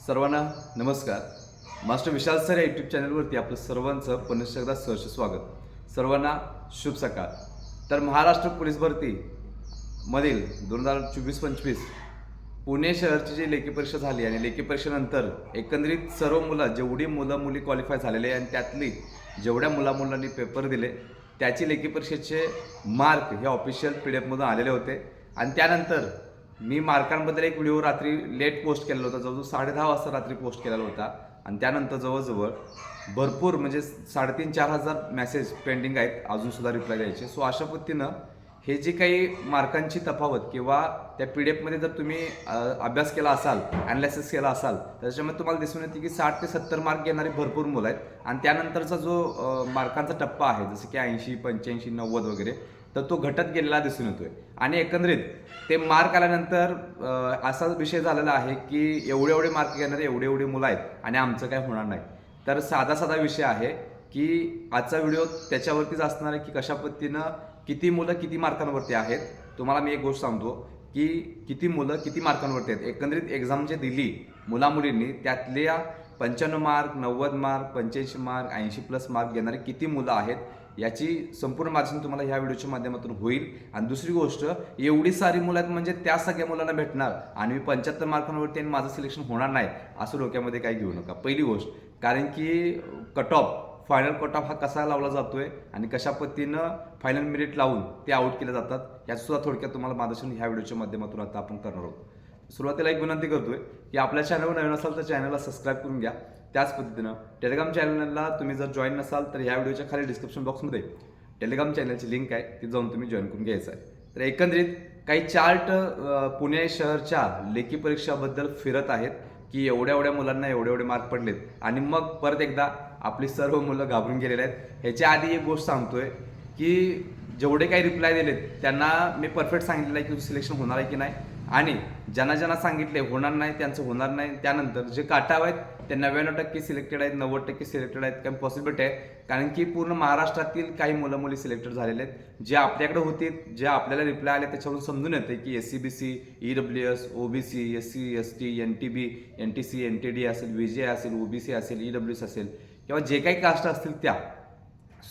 सर्वांना नमस्कार. मास्टर विशाल सर या यूट्यूब चॅनलवरती आपलं सर्वांचं पुनश्च एकदा सहर्ष स्वागत. सर्वांना शुभ सकाळ. तर महाराष्ट्र पोलीस भरती मधील 2024-25 पुणे शहरची जी लेखी परीक्षा झाली आणि लेखी परीक्षेनंतर एकंदरीत सर्व मुलं जेवढी मुली क्वालिफाय झालेले आहे आणि त्यातली जेवढ्या मुलांनी पेपर दिले त्याची लेखी परीक्षेचे मार्क हे ऑफिशियल PDF मधून आलेले होते. आणि त्यानंतर मी मार्कांबद्दल एक व्हिडिओ रात्री लेट पोस्ट केलेला होता, जवळजवळ 10:30 वाजता रात्री पोस्ट केलेला होता. आणि त्यानंतर जवळजवळ भरपूर म्हणजे 3,500-4,000 मेसेज पेंडिंग आहेत अजूनसुद्धा रिप्लाय द्यायचे. सो अशा पद्धतीनं हे जी काही मार्कांची तफावत किंवा त्या PDF मध्ये जर तुम्ही अभ्यास केला असाल, ॲनालिसिस केला असाल, तर त्याच्यामध्ये तुम्हाला दिसून येते की 60 ते 70 मार्क घेणारी भरपूर मुलं आहेत. आणि त्यानंतरचा जो मार्कांचा टप्पा आहे जसं की 80, 85, 90 वगैरे, तर तो घटत गेलेला दिसून येतोय. आणि एकंदरीत ते मार्क आल्यानंतर असा विषय झालेला आहे की एवढे मार्क घेणारे एवढे मुलं आहेत आणि आमचं काय होणार नाही. तर साधा विषय आहे की आजचा व्हिडिओ त्याच्यावरतीच असणार आहे की कशा पद्धतीनं किती मुलं किती मार्कांवरती आहेत. तुम्हाला मी एक गोष्ट सांगतो की किती मुलं किती मार्कांवरती आहेत. एकंदरीत एक्झाम जे दिली मुलींनी त्यातल्या 95 मार्क, 90 मार्क, 85 मार्क, 80+ मार्क घेणारे किती मुलं आहेत याची संपूर्ण मार्गदर्शन तुम्हाला ह्या व्हिडिओच्या माध्यमातून होईल. आणि दुसरी गोष्ट, एवढी सारी मुलं आहेत म्हणजे त्या सगळ्या मुलांना भेटणार आणि मी 75 मार्कांवरती आणि माझं सिलेक्शन होणार नाही असं डोक्यामध्ये काही घेऊ नका. पहिली गोष्ट, कारण की फायनल कट ऑफ हा कसा लावला जातोय आणि कशा पद्धतीनं फायनल मेरिट लावून ते आउट केले जातात याचं सुद्धा थोडक्यात तुम्हाला मार्गदर्शन ह्या व्हिडिओच्या माध्यमातून आता आपण करणार आहोत. सुरुवातीला एक विनंती करतोय की आपल्या चॅनलवर नवीन असाल तर चॅनलला सबस्क्राईब करून घ्या. त्याच पद्धतीनं टेलिग्राम चॅनलला तुम्ही जर जॉईन नसाल तर ह्या व्हिडिओच्या खाली डिस्क्रिप्शन बॉक्समध्ये टेलिग्राम चॅनलची लिंक आहे, ती जाऊन तुम्ही जॉईन करून घ्यायचं आहे. तर एकंदरीत काही चार्ट पुणे शहरच्या लेखी परीक्षाबद्दल फिरत आहेत की एवढ्या मुलांना एवढे मार्क पडलेत आणि मग परत एकदा आपली सर्व मुलं घाबरून गेलेले आहेत. ह्याच्या आधी एक गोष्ट सांगतोय की जेवढे काही रिप्लाय दिलेत त्यांना मी परफेक्ट सांगितलेलं आहे की तुझं सिलेक्शन होणार आहे की नाही, आणि ज्यांना सांगितले होणार नाही त्यांचं होणार नाही. त्यानंतर जे काटाव आहेत ते 99% सिलेक्टेड आहेत, 90% सिलेक्टेड आहेत. काही पॉसिबिलिटी आहे कारण की पूर्ण महाराष्ट्रातील काही मुली सिलेक्टेड झालेले आहेत. जे आपल्याकडे होते, जे आपल्याला रिप्लाय आले त्याच्यावरून समजून येते की SC-BC, EWS, OBC, SC, ST, NTB, NTC, NTD असेल, VJ असेल, OBC असेल, EWS असेल किंवा जे काही कास्ट असतील त्या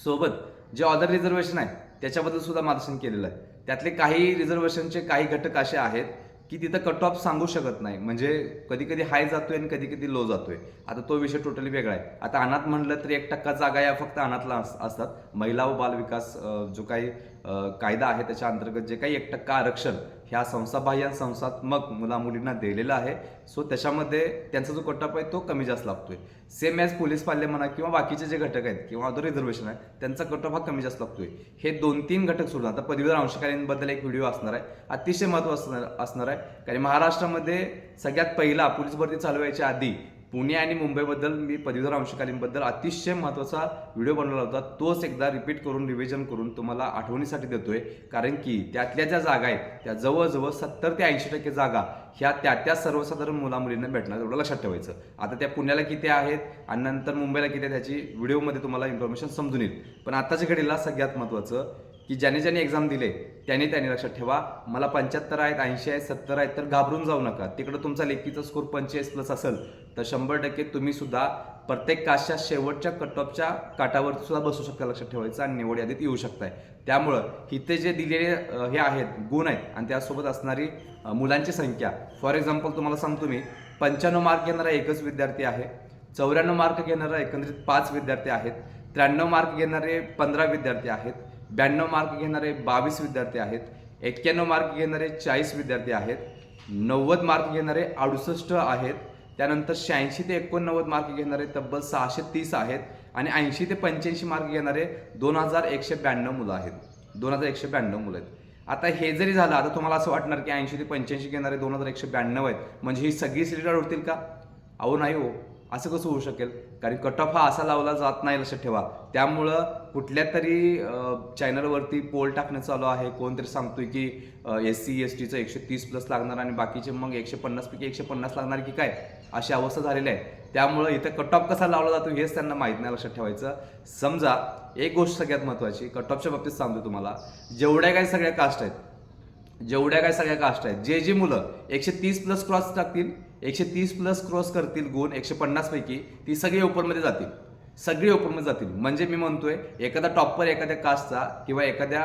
सोबत जे अदर रिझर्वेशन आहे त्याच्याबद्दल सुद्धा मार्गदर्शन केलेलं आहे. त्यातले काही रिझर्वेशनचे काही घटक असे आहेत की तिथं कट ऑफ सांगू शकत नाही, म्हणजे कधी हाय जातोय आणि कधी लो जातोय. आता तो विषय टोटली वेगळा आहे. आता अनाथ म्हणलं तर 1% जागा या फक्त अनाथला असतात. महिला व बाल विकास जो काही कायदा आहे त्याच्या अंतर्गत जे काही 1% आरक्षण ह्या संस्थाबाह्य संस्थात्मक मुलींना दिलेलं आहे. सो त्याच्यामध्ये त्यांचा जो कट ऑफ आहे तो कमी जास्त लागतोय. सेम ॲज पोलीस पाल्य म्हणा किंवा बाकीचे जे घटक आहेत किंवा अदर रिझर्वेशन आहे त्यांचा कट ऑफ हा कमी जास्त लागतोय. हे 2-3 घटक सोडून आता पदवीधर अंशकालीनबद्दल एक व्हिडिओ असणार आहे, अतिशय महत्त्वाचा असणार आहे. कारण महाराष्ट्रामध्ये सगळ्यात पहिला पोलीस भरती चालू व्हायच्या आधी पुणे आणि मुंबईबद्दल मी पदवीधर अंशकालीनबद्दल अतिशय महत्त्वाचा व्हिडिओ बनवला होता. तोच एकदा रिपीट करून रिव्हिजन करून तुम्हाला आठवणीसाठी देतोय. कारण की त्यातल्या ज्या जागा आहेत त्या जवळजवळ 70 ते 80% जागा ह्या त्या सर्वसाधारण मुलींना भेटणार, एवढं लक्षात ठेवायचं. आता त्या पुण्याला किती आहेत आणि नंतर मुंबईला किती आहेत ह्याची व्हिडिओमध्ये तुम्हाला इन्फॉर्मेशन समजून येईल. पण आताच्या घडीला सगळ्यात महत्त्वाचं की ज्याने एक्झाम दिले त्यांनी लक्षात ठेवा, मला 75 आहेत, 80 आहेत, 70 आहेत तर घाबरून जाऊ नका. तिकडं तुमचा लेखीचा स्कोर 45+ असेल तर 100% तुम्ही सुद्धा प्रत्येक कास्टच्या शेवटच्या कट ऑफच्या काटावर सुद्धा बसू शकता, लक्षात ठेवायचं, आणि निवड यादीत येऊ शकताय. त्यामुळं इथे जे दिलेले हे आहेत गुण आहेत आणि त्यासोबत असणारी मुलांची संख्या, फॉर एक्झाम्पल तुम्हाला सांगतो मी, 95 मार्क घेणारा एकच विद्यार्थी आहे, 94 मार्क घेणारा एकंदरीत 5 विद्यार्थी आहेत, 93 मार्क घेणारे 15 विद्यार्थी आहेत, 92 मार्क घेणारे 22 विद्यार्थी आहेत, 91 मार्क घेणारे 40 विद्यार्थी आहेत, 90 मार्क घेणारे 68 आहेत, त्यानंतर 86 ते 89 मार्क घेणारे तब्बल 630 आहेत आणि 80 ते 85 मार्क घेणारे 2192 मुलं आहेत. 2192 मुलं आहेत. आता हे जरी झालं, आता तुम्हाला असं वाटणार की 80 ते 85 घेणारे 2192 आहेत म्हणजे ही सगळी सिलेक्टेड होतील का? अहो नाही हो, असं कसं होऊ शकेल? कारण कट ऑफ हा असा लावला जात नाही, लक्षात ठेवा. त्यामुळं कुठल्या तरी चॅनलवरती पोल टाकणं चालू आहे, कोणतरी सांगतोय की SC STचं 130+ लागणार आणि बाकीचे मग 150 पैकी 150 लागणार की काय, अशी अवस्था झालेली आहे. त्यामुळं इथं कट ऑफ कसा लावला जातो हेच त्यांना माहीत नाही, लक्षात ठेवायचं. समजा एक गोष्ट सगळ्यात महत्त्वाची, कट ऑफच्या बाबतीत सांगतो तुम्हाला, जेवढ्या काही सगळ्या कास्ट आहेत जेवढ्या काय सगळ्या कास्ट आहेत, जे मुलं 130 प्लस क्रॉस टाकतील, 130 प्लस क्रॉस करतील गुण 150 पैकी, ती सगळी ओपनमध्ये जातील, सगळी ओपनमध्ये जातील. म्हणजे मी म्हणतोय एखादा टॉपर एखाद्या कास्टचा किंवा एखाद्या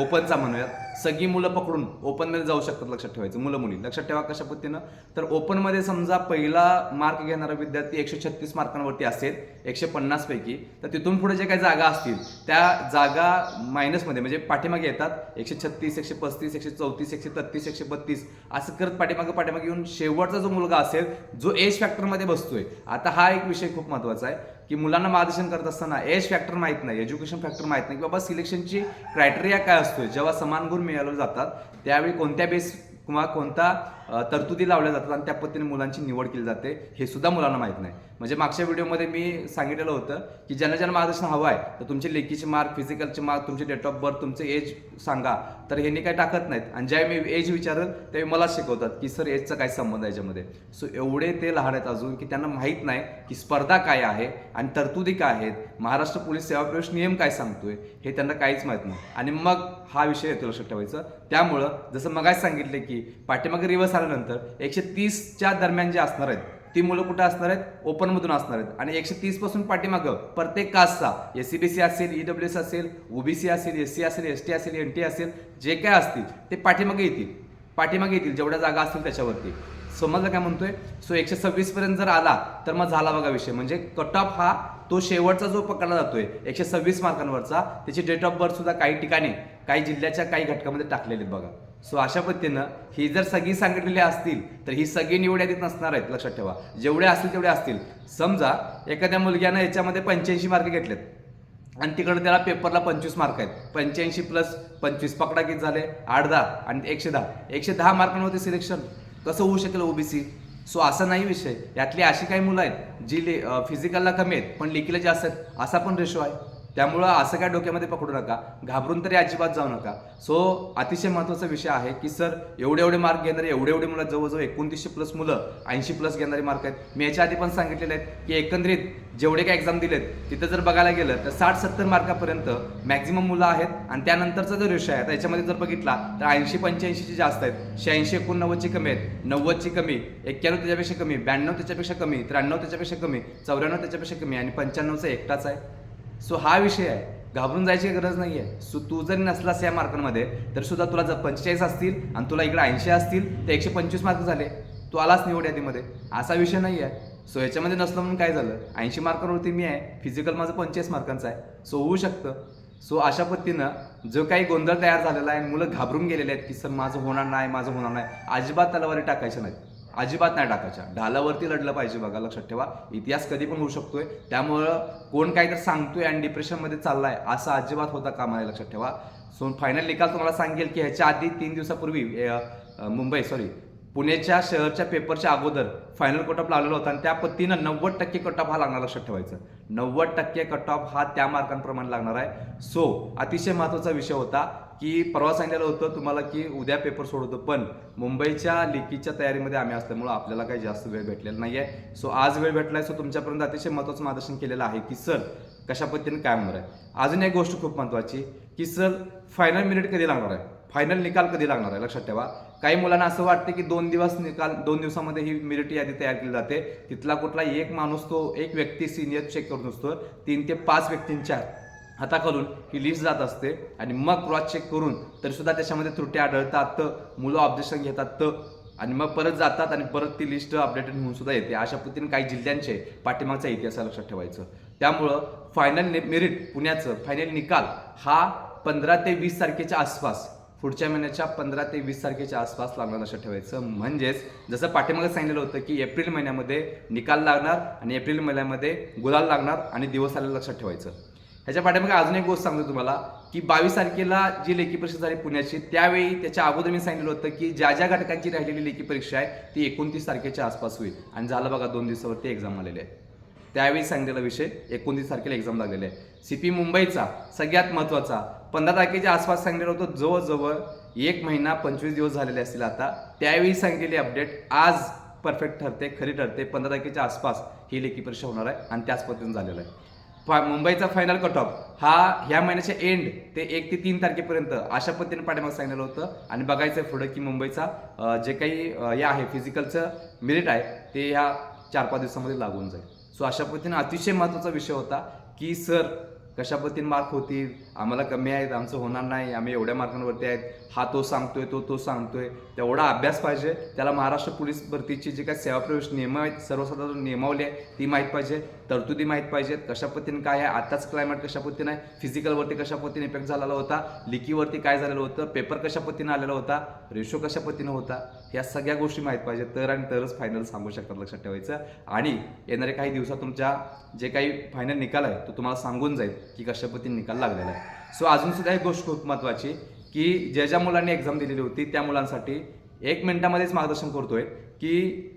ओपनचा म्हणूयात, सगळी मुलं पकडून ओपनमध्ये जाऊ शकतात. लक्षात ठेवायचं, मुलं मुली लक्षात ठेवा कशा पद्धतीनं. तर ओपनमध्ये समजा पहिला मार्क घेणारा विद्यार्थी 136 मार्कांवरती असेल 150 पैकी, तर तिथून पुढे जे काही जागा असतील त्या जागा मायनसमध्ये म्हणजे पाठीमागे येतात. 136, 135, 134, 133, 132 असं करत पाठीमागे येऊन शेवटचा जो मुलगा असेल जो एज फॅक्टरमध्ये बसतोय. आता हा एक विषय खूप महत्त्वाचा आहे की मुलांना मार्गदर्शन करत असताना एज फॅक्टर माहीत नाही, एज्युकेशन फॅक्टर माहीत नाही की बाबा सिलेक्शनची क्रायटेरिया काय असतोय. जेव्हा समान गुण मिळवले जातात त्यावेळी कोणत्या बेस किंवा कोणता तरतुदी लावल्या जातात आणि त्या पद्धतीने मुलांची निवड केली जाते हे सुद्धा मुलांना माहीत नाही. म्हणजे मागच्या व्हिडिओमध्ये मी सांगितलेलं होतं की ज्यांना मार्गदर्शन हवं आहे तर तुमचे लेखीचे मार्क, फिजिकलचे मार्क, तुमचे डेट ऑफ बर्थ, तुमचे एज सांगा. तर हे काही टाकत नाहीत आणि ज्या मी एज विचारेल त्यावेळी मला शिकवतात की सर एजचा काय संबंध आहे याच्यामध्ये. सो एवढे ते लहान आहेत अजून की त्यांना माहीत नाही की स्पर्धा काय आहे आणि तरतुदी काय आहेत, महाराष्ट्र पोलीस सेवा प्रवेश नियम काय सांगतोय हे त्यांना काहीच माहीत नाही. आणि मग हा विषय येतो लक्षात ठेवायचं. त्यामुळं जसं मगाच सांगितले की पाठीमागे रिव्हर्स आल्यानंतर 130च्या दरम्यान जे असणार आहेत ती मुलं कुठं असणार आहेत, ओपनमधून असणार आहेत. आणि 130 पासून पाठीमागं प्रत्येक कास्टचा SCBC असेल, EWS असेल, OBC असेल, SC असेल, ST असेल, NT असेल, जे काय असतील ते पाठीमागे येतील जेवढ्या जागा असतील त्याच्यावरती. समजलं काय म्हणतोय. सो 126 पर्यंत जर आला तर मग झाला बघा विषय. म्हणजे कट ऑफ हा तो शेवटचा जो पकडला जातोय 126 मार्कांवरचा, त्याची डेट ऑफ बर्थ सुद्धा काही ठिकाणी काही जिल्ह्याच्या काही घटकामध्ये टाकलेले बघा. सो अशा पद्धतीनं ही जर सगळी सांगितलेली असतील तर ही सगळी निवड यादीत नसणार आहेत. लक्षात ठेवा, जेवढे असतील तेवढे असतील. समजा एखाद्या मुलग्यानं याच्यामध्ये 85 मार्क घेतलेत आणि तिकडे त्याला पेपरला 25 मार्क आहेत. 85 प्लस 25 पकडा किती झाले, 8-10 आणि 110 मार्कांवरती सिलेक्शन कसं होऊ शकेल OBC. सो असा नाही विषय. यातली अशी काही मुलं आहेत जी फिजिकलला कमी आहेत पण लेखीला जास्त आहेत, असा पण रेशो आहे. त्यामुळं असं काय डोक्यामध्ये पकडू नका, घाबरून तरी अजिबात जाऊ नका. सो अतिशय महत्त्वाचा विषय आहे की सर एवढे मार्क घेणारे एवढे मुलं, जवळजवळ 2900 प्लस मुलं 80 प्लस घेणारी मार्क आहेत. मी याच्या आधी पण सांगितलेले आहेत की एकंदरीत जेवढे काय एक्झाम दिलेत तिथं जर बघायला गेलं तर 60-70 मार्कापर्यंत मॅक्झिमम मुलं आहेत. आणि त्यानंतरचा जो रेशो आहे आता याच्यामध्ये जर बघितला तर 80-85ची जास्त आहेत, 86-89ची कमी आहेत, 90ची कमी, 91 त्याच्यापेक्षा कमी, 92 त्याच्यापेक्षा कमी, 93 त्याच्यापेक्षा कमी, 94 त्याच्यापेक्षा कमी आणि 95चा एकटाच आहे. सो हा विषय आहे, घाबरून जायची गरज नाही आहे. सो तू जरी नसलास या मार्कांमध्ये तर सुद्धा तुला जर 45 असतील आणि तुला इकडे 80 असतील तर 125 मार्क झाले, तू आलास निवड यादीमध्ये, असा विषय नाही आहे. सो याच्यामध्ये नसलं म्हणून काय झालं, 80 मार्कांवरती मी आहे, फिजिकल माझं 45 मार्कांचं आहे. सो होऊ शकतं. सो अशा पद्धतीनं जो काही गोंधळ तयार झालेला आहे, मुलं घाबरून गेलेले आहेत की सर माझं होणार नाही, अजिबात तलवारी टाकायच्या नाहीत, अजिबात नाही टाकायच्या. ढालावरती लढलं पाहिजे बघा. लक्षात ठेवा, इतिहास कधी पण होऊ शकतोय. त्यामुळं कोण काय तर सांगतोय आणि डिप्रेशनमध्ये चाललाय असं अजिबात होता कामा नये. लक्षात ठेवा. सो फायनल निकाल तुम्हाला सांगेल की ह्याच्या आधी 3 दिवसापूर्वी पुण्याच्या शहरच्या पेपरच्या अगोदर फायनल कट ऑफ लावलेला होता आणि त्या पद्धतीनं 90% कट ऑफ हा लागणार. लक्षात ठेवायचं, 90% कट ऑफ हा त्या मार्कांप्रमाणे लागणार आहे. सो अतिशय महत्त्वाचा विषय होता की परवा सांगितलेलं होतं तुम्हाला की उद्या पेपर सोडवतो, पण मुंबईच्या लेखीच्या तयारीमध्ये आम्ही असल्यामुळं आपल्याला काही जास्त वेळ भेटलेला नाही आहे. सो आज वेळ भेटला आहे. सो तुमच्यापर्यंत अतिशय महत्त्वाचं मार्गदर्शन केलेलं आहे की सर कशा पद्धतीने काय होणार आहे. अजून एक गोष्ट खूप महत्त्वाची की सर फायनल मिनिट कधी लागणार आहे, फायनल निकाल कधी लागणार आहे. लक्षात ठेवा, काही मुलांना असं वाटतं की 2 दिवसामध्ये ही मेरिट यादी तयार केली जाते. तिथला कुठला एक माणूस, तो एक व्यक्ती सिनियर चेक करून असतो, 3 ते 5 व्यक्तींच्या हाताखालून ही लिस्ट जात असते आणि मग क्रॉस चेक करून तरी सुद्धा त्याच्यामध्ये त्रुटी आढळतात, मुलं ऑब्जेक्शन घेतात आणि मग परत जातात आणि परत ती लिस्ट अपडेटेड होऊन सुद्धा येते. अशा पद्धतीने काही जिल्ह्यांचे पाठीमागचा इतिहास लक्षात ठेवायचं. त्यामुळं फायनल मेरिट पुण्याचं फायनल निकाल हा 15 ते 20 तारखेच्या आसपास, पुढच्या महिन्याच्या 15 ते 20 तारखेच्या आसपास लागणार. लक्षात ठेवायचं. म्हणजेच जसं पाठीमागे सांगितलेलं होतं की एप्रिल महिन्यामध्ये निकाल लागणार आणि एप्रिल महिन्यामध्ये गुलाल लागणार आणि दिवस आलेला लक्षात ठेवायचं. ह्याच्या पाठीमागे अजून एक गोष्ट सांगतो तुम्हाला की 22 तारखेला जी लेखी परीक्षा झाली पुण्याची, त्यावेळी त्याच्या अगोदर मी सांगितलं होतं की ज्या घटकांची राहिलेली लेखी परीक्षा आहे ती 29 तारखेच्या आसपास होईल आणि झालं बघा 2 दिवसावरती एक्झाम आलेली आहे. त्यावेळी सांगितलेला विषय 29 तारखेला एक्झाम लागलेला आहे. CP मुंबईचा सगळ्यात महत्त्वाचा 15 तारखेच्या आसपास सांगितलेलं होतं, जवळजवळ 1 महिना 25 दिवस झालेले असतील आता. त्यावेळी सांगितलेली अपडेट आज परफेक्ट ठरते, खरी ठरते. 15 तारखेच्या आसपास ही लेखी परीक्षा होणार आहे आणि त्याच पद्धतीने झालेलं आहे. मुंबईचा फायनल कट ऑफ हा ह्या महिन्याच्या एंड ते 1 ते 3 तारखेपर्यंत अशा पद्धतीने पाठीमागे सांगितलं होतं आणि बघायचं पुढे की मुंबईचा जे काही हे आहे फिजिकलचं मेरिट आहे ते ह्या 4-5 दिवसामध्ये लागून जाईल. सो अशा पद्धतीने अतिशय महत्त्वाचा विषय होता की सर कशा पद्धतीने मार्क होतील, आम्हाला कमी आहेत, आमचं होणार नाही, आम्ही एवढ्या मार्कांवरती आहेत, हा तो सांगतोय, तो सांगतोय. तेवढा अभ्यास पाहिजे. त्याला महाराष्ट्र पोलीस भरतीची जी काही सेवा प्रवेश नियम आहेत, सर्वसाधारण नियमावली आहे ती माहीत पाहिजे, तरतुदी माहीत पाहिजेत, कशा पद्धतीने काय आहे, आताच क्लायमेट कशा पद्धतीने आहे, फिजिकलवरती कशा पद्धतीने इफेक्ट झालेला होता, लिकीवरती काय झालेलं होतं, पेपर कशा पद्धतीने आलेला होता, रेशो कशा पद्धतीने होता, ह्या सगळ्या गोष्टी माहीत पाहिजेत. तर आणि तरच फायनल सांगू शकतात, लक्षात ठेवायचं. आणि येणारे काही दिवसात तुमच्या जे काही फायनल निकाल आहे तो तुम्हाला सांगून जाईल की कशा पद्धतीने निकाल लागलेला आहे. सो अजून सुद्धा एक गोष्ट खूप महत्त्वाची की ज्या मुलांनी एक्झाम दिलेली होती त्या मुलांसाठी 1 मिनिटामध्येच मार्गदर्शन करतोय की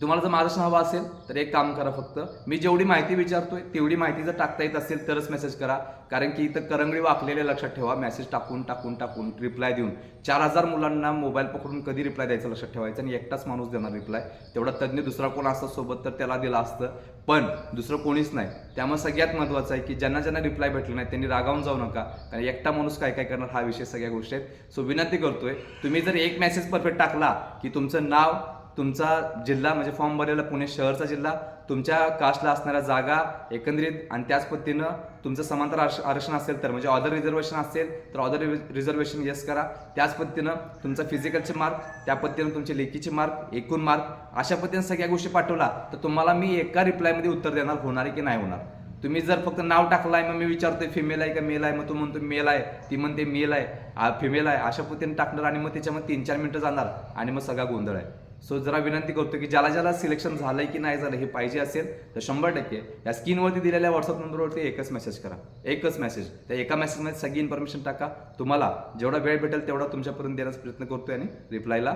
तुम्हाला जर मार्गदर्शन हवं असेल तर एक काम करा, फक्त मी जेवढी माहिती विचारतोय तेवढी माहिती जर टाकता येत असेल तरच मेसेज करा. कारण की इथं करंगळी वाकलेले, लक्षात ठेवा. मेसेज टाकून रिप्लाय देऊन 4000 मुलांना मोबाईल पकडून कधी रिप्लाय द्यायचं लक्षात ठेवायचं आणि एकटाच माणूस देणार रिप्लाय. तेवढा तज्ज्ञ दुसरा कोण असतं सोबत तर त्याला दिला असतं, पण दुसरं कोणीच नाही. त्यामुळे सगळ्यात महत्त्वाचं आहे की ज्यांना रिप्लाय भेटले नाही त्यांनी रागावून जाऊ नका, कारण एकटा माणूस काय करणार हा विषय सगळ्या गोष्टी आहेत. सो विनंती करतोय, तुम्ही जर एक मेसेज परफेक्ट टाकला की तुमचं नाव, तुमचा जिल्हा म्हणजे फॉर्म भरलेला पुणे शहरचा जिल्हा, तुमच्या कास्टला असणाऱ्या जागा एकंदरीत आणि त्याच पद्धतीनं तुमचं समांतर आरक्षण असेल तर म्हणजे ऑदर रिझर्वेशन असेल तर ऑदर रिझर्वेशन येस करा. त्याच पद्धतीनं तुमचं फिजिकलचे मार्क, त्या पद्धतीनं तुमचे लेखीचे मार्क, एकूण मार्क, अशा पद्धतीनं सगळ्या गोष्टी पाठवला तर तुम्हाला मी एका रिप्लायमध्ये उत्तर देणार, होणार आहे की नाही होणार. तुम्ही जर फक्त नाव टाकलं आहे, मग मी विचारतोय फिमेल आहे का मेल आहे, मग तू म्हणतो मेल आहे, ती म्हणते मेल आहे, फिमेल आहे, अशा पद्धतीने टाकणार आणि मग त्याच्यामध्ये 3-4 मिनिटं जाणार आणि मग सगळा गोंधळ आहे. सो जरा विनंती करतो की ज्याला सिलेक्शन झालंय की नाही झालं हे पाहिजे असेल तर 100% या स्क्रीनवरती दिलेल्या व्हॉट्सअप नंबरवरती एकच मेसेज करा, एकच मेसेज. त्या एका मेसेजमध्ये सगळी इन्फॉर्मेशन टाका. तुम्हाला जेवढा वेळ भेटेल तेवढा तुमच्यापर्यंत देण्याचा प्रयत्न करतोय आणि रिप्लायला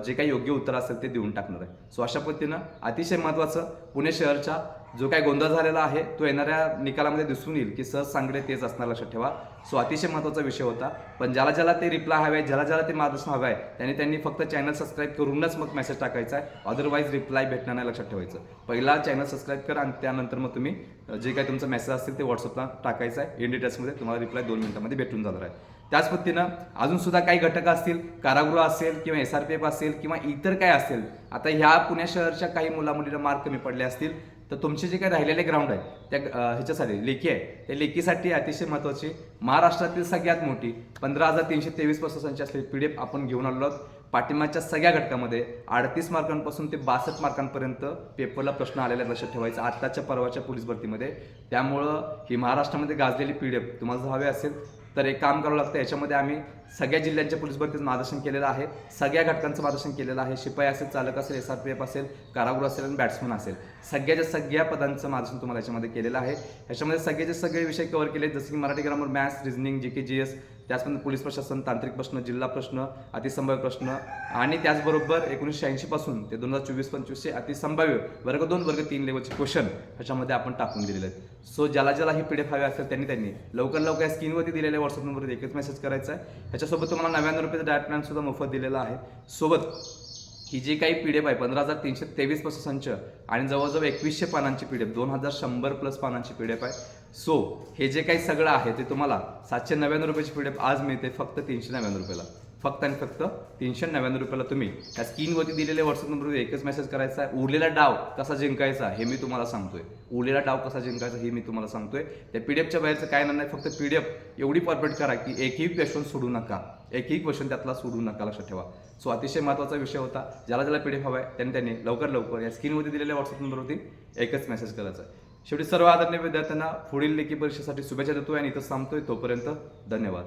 जे काही योग्य उत्तर असेल ते देऊन टाकणार आहे. सो अशा पद्धतीनं अतिशय महत्त्वाचं पुणे शहरचा जो काही गोंधळ झालेला आहे तो येणाऱ्या निकालामध्ये दिसून येईल की सहज सांगडे तेच असणार, लक्षात ठेवा. सो अतिशय महत्त्वाचा विषय होता. पण ज्याला ते रिप्लाय हवे आहे, ज्याला ते मार्गदर्शन हवं आहे त्यांनी फक्त चॅनल सबस्क्राईब करूनच मग मेसेज टाकायचा आहे, अदरवाईज रिप्लाय भेटणार नाही, लक्षात ठेवायचं. पहिला चॅनल सबस्क्राईब करा आणि त्यानंतर मग तुम्ही जे काही तुमचा मेसेज असेल ते व्हॉट्सअपला टाकायचा आहे. इन डिटेल्समध्ये तुम्हाला रिप्लाय 2 मिनिटांमध्ये भेटून जाणार आहे. त्याच पद्धतीनं अजून सुद्धा काही घटक असतील, कारागृह असेल किंवा SRPF असेल किंवा इतर काय असेल, आता ह्या पुणे शहरच्या काही मुलीला मार्क कमी पडले असतील तर तुमचे जे काही राहिलेले ग्राउंड आहे त्या ह्याच्यासाठी लेखी आहे, त्या लेखीसाठी अतिशय महत्त्वाची महाराष्ट्रातील सगळ्यात मोठी 15,323 प्रश्नसंच असलेली PDF आपण घेऊन आलो आहोत. पाठिंबाच्या सगळ्या घटकामध्ये 38 मार्कांपासून ते 62 मार्कांपर्यंत पेपरला प्रश्न आलेले लक्षात ठेवायचं आत्ताच्या परवाच्या पोलीस भरतीमध्ये. त्यामुळं ही महाराष्ट्रामध्ये गाजलेली PDF तुम्हाला जर हवे असेल तर एक काम करावं लागतं. याच्यामध्ये आम्ही सगळ्या जिल्ह्यांच्या पोलीस भरतीचं मार्गदर्शन केलेलं आहे, सगळ्या घटकांचं मार्गदर्शन केलेलं आहे. शिपाई असेल, चालक असेल, SRPF असेल, कारागृह असेल आणि बॅट्समन असेल, सगळ्या पदांचं मार्गदर्शन तुम्हाला याच्यामध्ये केलेलं आहे. याच्यामध्ये सगळे विषय कव्हर केले, जसं की Marathi grammar, maths, reasoning, GK GS, त्याचप्रमाणे पोलीस प्रशासन, तांत्रिक प्रश्न, जिल्हा प्रश्न, अतिसंभाव्य प्रश्न आणि त्याचबरोबर 1986 पासून ते 2024-25 अतिसंभाव्य वर्ग 2 वर्ग 3 लेवलचे क्वेश्चन ह्याच्यामध्ये आपण टाकून दिलेले आहेत. सो ज्याला ही PDF हवी असेल त्यांनी लवकर या स्क्रीनवरती दिलेल्या व्हॉट्सअप नंबरवर एकच मेसेज करायचा आहे. ह्याच्यासोबत तुम्हाला 99 रुपयाचा डायरेक्ट प्लॅन सुद्धा मोफत दिलेला आहे. सोबत ही जी काही PDF आहे 15,323 प्रश्नसंच आणि जवळजवळ 2100 पानांची PDF, 2100+ पानांची PDF आहे. सो हे जे काही सगळं आहे ते तुम्हाला 799 रुपयाची PDF आज मिळते फक्त 399 रुपयाला. फक्त आणि फक्त 399 रुपयाला तुम्ही त्या स्क्रीनवरती दिलेल्या व्हॉट्सअप नंबरवर एकच मेसेज करायचा आहे. उरलेला डाव कसा जिंकायचा हे मी तुम्हाला सांगतोय, त्या PDFच्या बाहेरचं काय नाही, फक्त PDF एवढी परफेक्ट करा की एकही क्वेश्चन सोडू नका, एकही क्वेश्चन त्यातला सोडू नका, लक्षात ठेवा. सो अतिशय महत्त्वाचा विषय होता. ज्याला PDF हवा आहे त्यांनी लवकर या स्क्रीनवरती दिलेल्या व्हॉट्सअप नंबरवरती एकच मेसेज करायचा आहे. शेवटी सर्व आदरणीय विद्यार्थ्यांना पुढील लेखी परीक्षेसाठी शुभेच्छा देतोय आणि इथं थांबतोय. तोपर्यंत धन्यवाद.